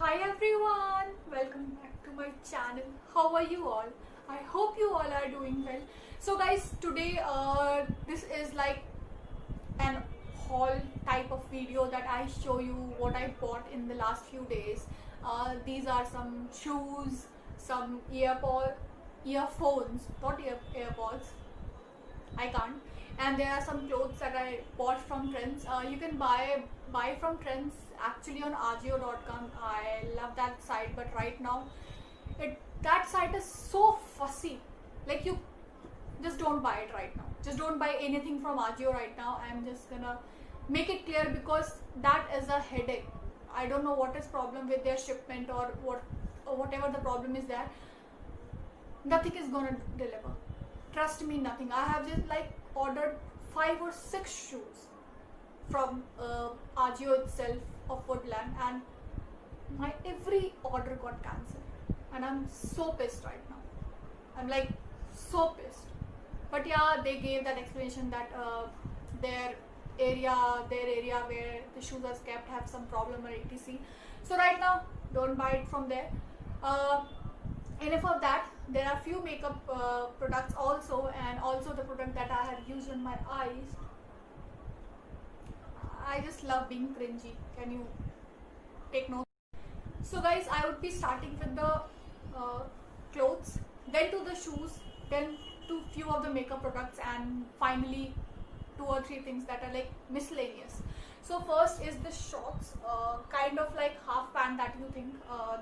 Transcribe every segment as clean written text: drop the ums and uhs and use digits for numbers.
Hi everyone, welcome back to my channel. How are you all? I hope you all are doing well. So guys, today this is like an haul type of video that I show you what I bought in the last few days. These are some shoes, some earphones, not earpods. I can't. And there are some clothes that I bought from Trends. You can buy from Trends actually on Ajio.com. I love that site, but right now that site is so fussy. Like, you just don't buy it right now. Just don't buy anything from Ajio right now. I'm just gonna make it clear because that is a headache. I don't know what is problem with their shipment or whatever the problem is there. Nothing is gonna deliver. Trust me, nothing. I have just like ordered 5 or 6 shoes from Ajio itself of Woodland, and my every order got cancelled, and I'm so pissed right now. I'm like so pissed. But yeah, they gave that explanation that their area where the shoes are kept have some problem or etc. So right now, don't buy it from there. Enough of that. There are few makeup products also, and also the product that I have used on my eyes. I just love being cringy. Can you take note? So guys, I would be starting with the clothes, then to the shoes, then to few of the makeup products, and finally 2 or 3 things that are like miscellaneous. So first is the shorts, kind of like half pant that you think.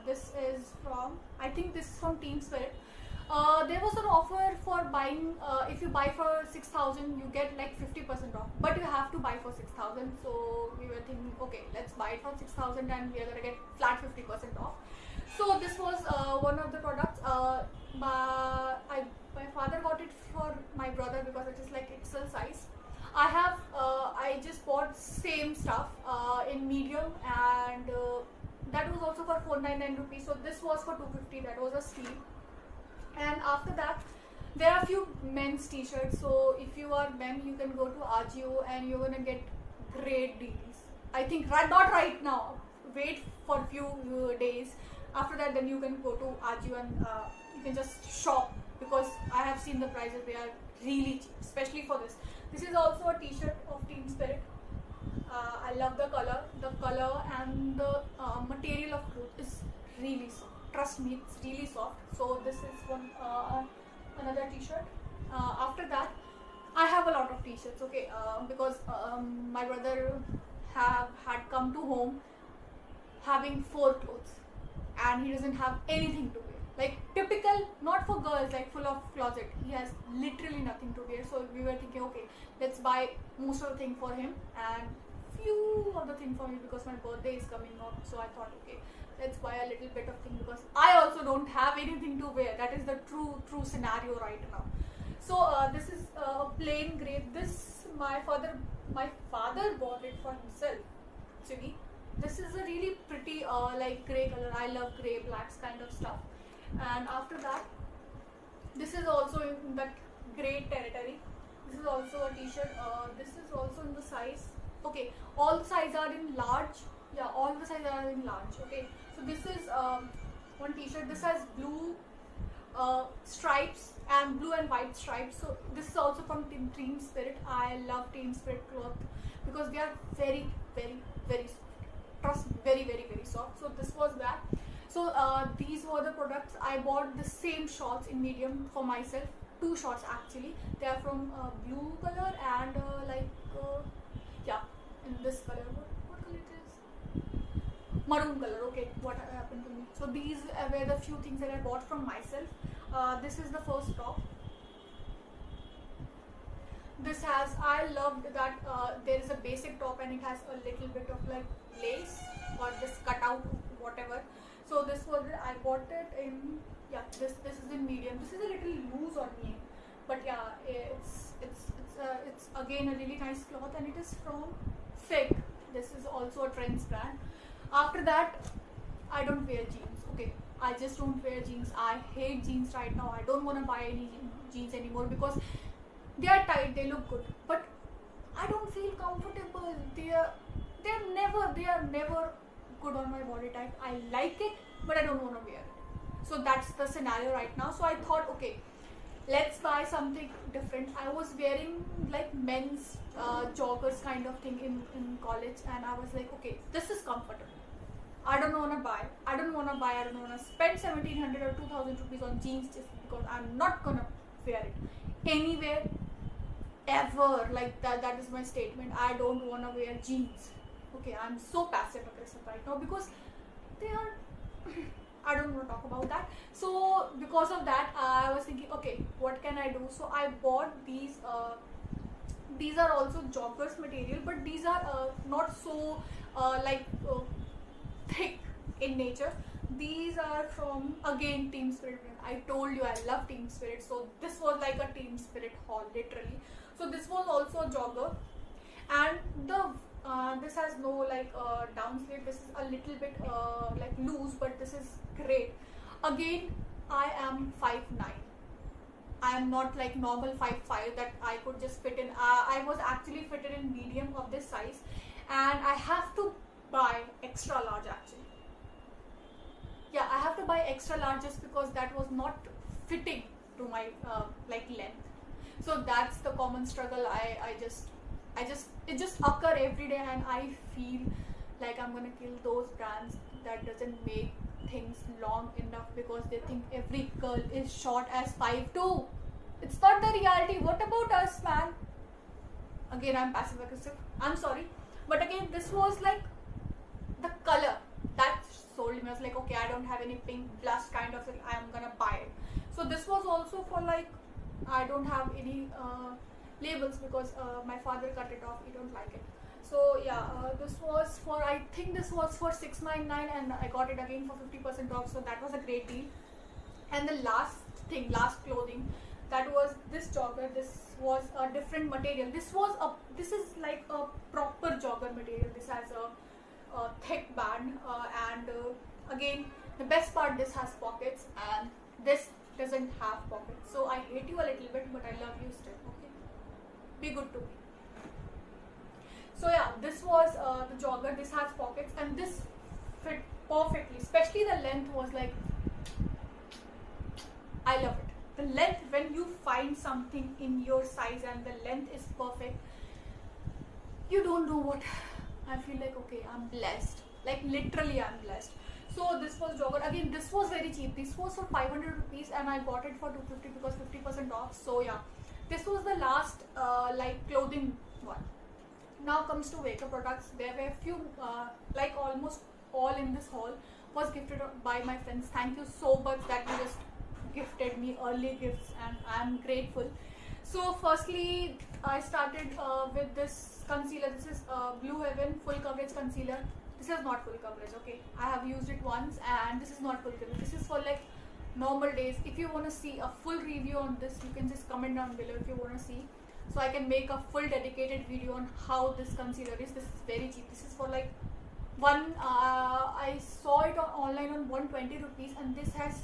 This is from, I think this is from Team Spirit. There was an offer for buying, if you buy for 6,000 you get like 50% off, but you have to buy for 6,000. So we were thinking, okay, let's buy it for 6,000 and we are gonna get flat 50% off. So this was one of the products. My father got it for my brother because it is like XL size. I just bought same stuff in medium, and that was also for 499 rupees. So this was for 250. That was a steal. And after that, there are few men's t-shirts. So if you are men, you can go to Ajio and you're gonna get great deals. I think not right now. Wait for few days. After that, then you can go to Ajio and you can just shop, because I have seen the prices. They are really cheap, especially for this. This is also a t-shirt of Team Spirit. I love the color. The color and the material of cloth is really soft. Trust me, it's really soft. So this is one another t-shirt. After that, I have a lot of t-shirts. Okay, because my brother had come to home having 4 clothes, and he doesn't have anything to wear. Like typical, not for girls, like full of closet. He has literally nothing to wear. So we were thinking, okay, let's buy most of the thing for him and few of the thing for me, because my birthday is coming up. So I thought, okay, let's buy a little bit of thing, because I also don't have anything to wear. That is the true scenario right now. So this is plain grey. This my father bought it for himself actually. This is a really pretty like grey color. I love grey blacks kind of stuff. And after that, this is also in that grey territory. This is also a t-shirt. This is also in the size. Okay, all the sizes are in large. Yeah, all the sizes are in large. Okay, so this is one t-shirt. This has blue stripes and blue and white stripes. So this is also from Team Spirit. I love Team Spirit cloth because they are very soft. Trust me, very soft. So this was that. So these were the products. I bought the same shorts in medium for myself. 2 shorts actually. They are from blue color and yeah, in this color. What color it is? Maroon color. Okay, what happened to me? So these were the few things that I bought from myself. This is the first top. This has, I loved that there is a basic top and it has a little bit of like lace or this cutout, whatever. So this was, I bought it in, yeah, this is in medium. This is a little loose on me, but yeah, it's again a really nice cloth, and it is from Fig. This is also a Trends brand. After that, I don't wear jeans. Okay, I just don't wear jeans. I hate jeans right now. I don't want to buy any jeans anymore because they are tight, they look good, but I don't feel comfortable. They are never good on my body type. I like it, but I don't want to wear it. So that's the scenario right now. So I thought, okay, let's buy something different. I was wearing like men's joggers kind of thing in college, and I was like, okay, this is comfortable. I don't want to buy. I don't want to spend 1700 or 2000 rupees on jeans just because I'm not gonna wear it anywhere ever. Like that is my statement. I don't want to wear jeans. Okay, I'm so passive aggressive right now because they are I don't want to talk about that. So because of that, I was thinking, okay, what can I do? So I bought these. These are also joggers material, but these are not so thick in nature. These are from, again, Team Spirit. I told you I love Team Spirit, so this was like a Team Spirit haul, literally. So this was also a jogger, and the this has no down sleeve. This is a little bit like loose, but this is great. Again, I am 5'9". I am not like normal 5'5" that I could just fit in. I was actually fitted in medium of this size, and I have to buy extra large actually. Yeah, I have to buy extra large just because that was not fitting to my length. So that's the common struggle. It just occur every day, and I feel like I'm gonna kill those brands that doesn't make things long enough because they think every girl is short as 5'2". It's not the reality. What about us, man? Again, I'm passive aggressive. I'm sorry, but again, this was like the color that sold me. I was like, okay, I don't have any pink plus kind of thing. I'm gonna buy it. So this was also for like, I don't have any labels because my father cut it off. He don't like it. So yeah, this was for, I think this was for 699, and I got it again for 50% off. So that was a great deal. And the last clothing, that was this jogger. This was a different material. This is like a proper jogger material. This has a thick band, and again, the best part, this has pockets, and this doesn't have pockets. So I hate you a little bit, but I love you still. Okay, be good to me. So yeah, this was the jogger. This has pockets, and this fit perfectly. Especially the length was like, I love it. The length, when you find something in your size and the length is perfect, you don't know what. I feel like, okay, I'm blessed. Like literally, I'm blessed. So this was jogger. Again, this was very cheap. This was for 500 rupees, and I got it for 250 because 50% off. So yeah, this was the last clothing one. Now comes to makeup products. There were a few, like almost all in this haul was gifted by my friends. Thank you so much that you just gifted me early gifts, and I'm grateful. So firstly, I started with this concealer. This is Blue Heaven full coverage concealer. This is not full coverage, okay? I have used it once, and this is not full coverage. This is for like normal days. If you want to see a full review on this, you can just comment down below if you want to see. So I can make a full dedicated video on how this concealer is. This is very cheap. This is for like I saw it online on 120 rupees, and this has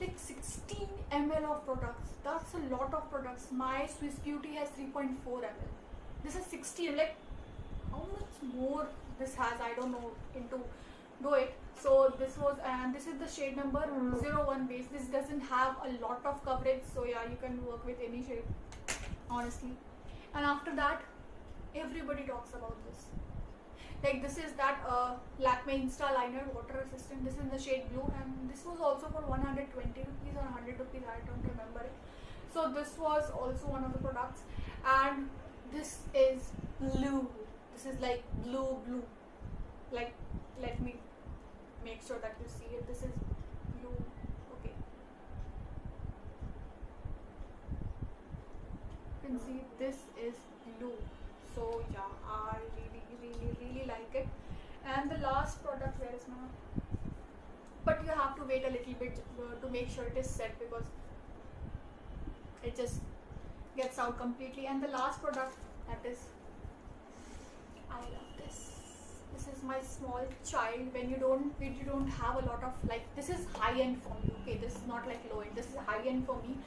like 16 ml of products. That's a lot of products. My Swiss Beauty has 3.4 ml. This is 16. Like, how much more this has, I don't know, into do it. So this was, and this is the shade number 01 base. This doesn't have a lot of coverage, so yeah, you can work with any shade, honestly. And after that, everybody talks about this. Like, this is that Lakme Insta Liner Water Resistant. This is in the shade blue, and this was also for 120 rupees or 100 rupees, I don't remember it. So this was also one of the products, and this is blue. This is like blue. Like, let me make sure that you see it. This is blue. Okay, you can see this is blue. So yeah, I really like it. And the last product, where is my, but you have to wait a little bit to make sure it is set, because it just gets out completely. And the last product, that is, I love this. This is my small child. When you don't have a lot of, like, this is high end for me. Okay, this is not like low end. This is high end for me.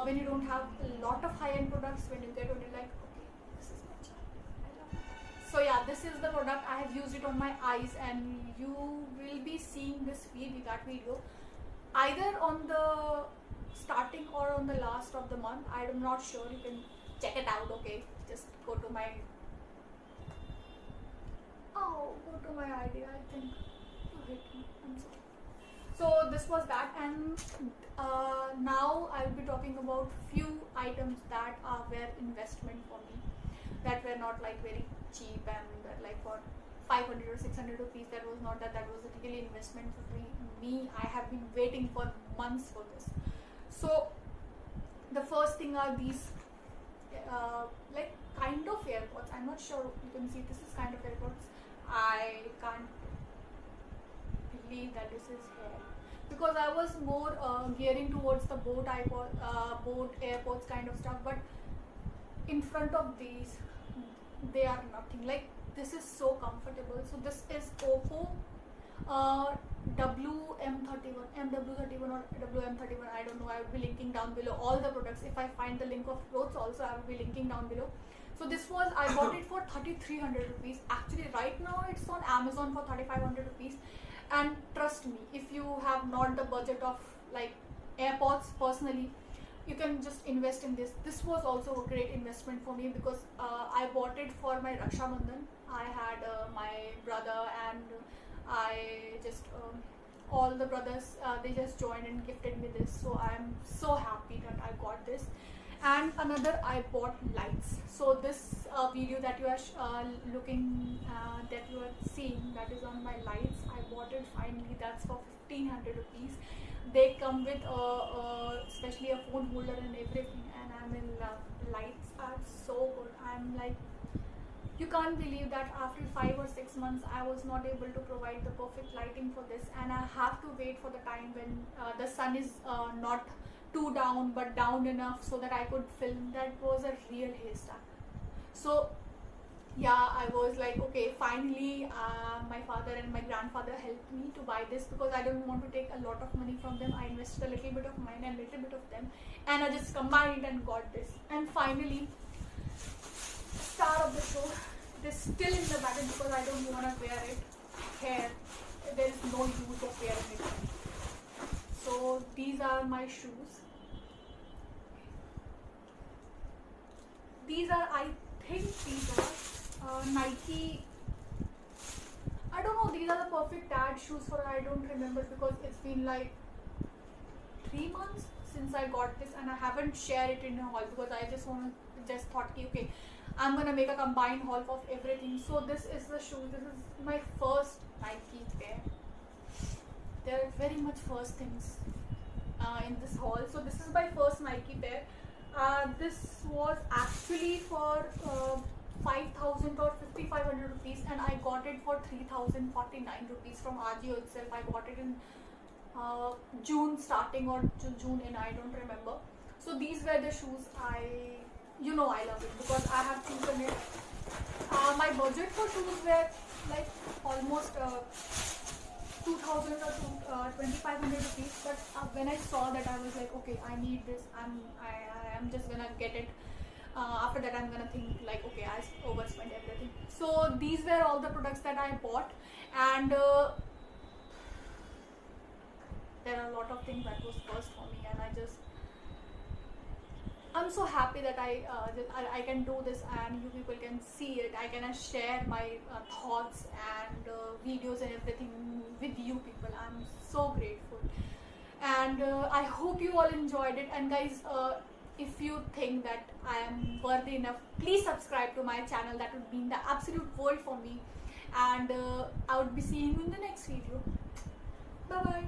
When you don't have a lot of high end products, when you get only like, okay, this is my child. I love it. So yeah, this is the product. I have used it on my eyes, and you will be seeing this that video either on the starting or on the last of the month. I'm not sure. You can check it out. Okay, just go to my idea. I think you hit me. I'm sorry. So this was that, and now I will be talking about few items that were investment for me, that were not like very cheap and like for 500 or 600 rupees. That was not that was a really investment for me. I have been waiting for months for this. So the first thing are these like kind of AirPods. I'm not sure you can see, this is kind of AirPods. I can't believe that this is here, because I was more gearing towards the Boat AirPods kind of stuff, but in front of these they are nothing. Like, this is so comfortable. So this is Oppo WM31 or WM31, I don't know. I will be linking down below all the products. If I find the link of clothes also, I will be linking down below. So this was, I bought it for 3300 rupees. Actually right now it's on Amazon for 3500 rupees. And trust me, if you have not the budget of like AirPods personally, you can just invest in this. This was also a great investment for me, because I bought it for my Raksha Bandhan. I had my brother, and I just all the brothers, they just joined and gifted me this. So I am so happy that I got this. And another, I bought lights. So this video that you are that you are seeing, that is on my lights. I bought it finally. That's for 1500 rupees. They come with especially a phone holder and everything, and I'm in love. Lights are so good. I'm like, you can't believe that after 5 or 6 months I was not able to provide the perfect lighting for this, and I have to wait for the time when the sun is not too down but down enough so that I could film. That was a real haystack. So yeah, I was like, okay, finally my father and my grandfather helped me to buy this, because I don't want to take a lot of money from them. I invested a little bit of mine and a little bit of them, and I just combined it and got this. And finally, star of the show, this still in the bag because I don't want to wear it here. There is no use of wearing it. So these are my shoes. These are, I think these are Nike. I don't know, these are the perfect dad shoes for, I don't remember, because it's been like 3 months since I got this, and I haven't shared it in a haul because I just thought, okay, I'm gonna make a combined haul of everything. So this is the shoe. This is my first Nike pair. There are very much first things in this haul. So this is my first Nike pair. This was actually for 5000 or 5500 rupees, and I got it for 3049 rupees from Ajio itself. I got it in June starting or June end, I don't remember. So these were the shoes. I love it because I have chosen it. My budget for shoes were like almost 2000 or 2500 rupees, but when I saw that, I was like, okay, I need this. I am just gonna get it. After that, I'm gonna think like, okay, I overspent everything. So these were all the products that I bought, and there are a lot of things that was first for me, and I'm so happy that I can do this, and you people can see it. I can share my thoughts and videos and everything with you people. I'm so grateful, and I hope you all enjoyed it. And guys, if you think that I am worthy enough, please subscribe to my channel. That would mean the absolute world for me, and I would be seeing you in the next video. Bye bye.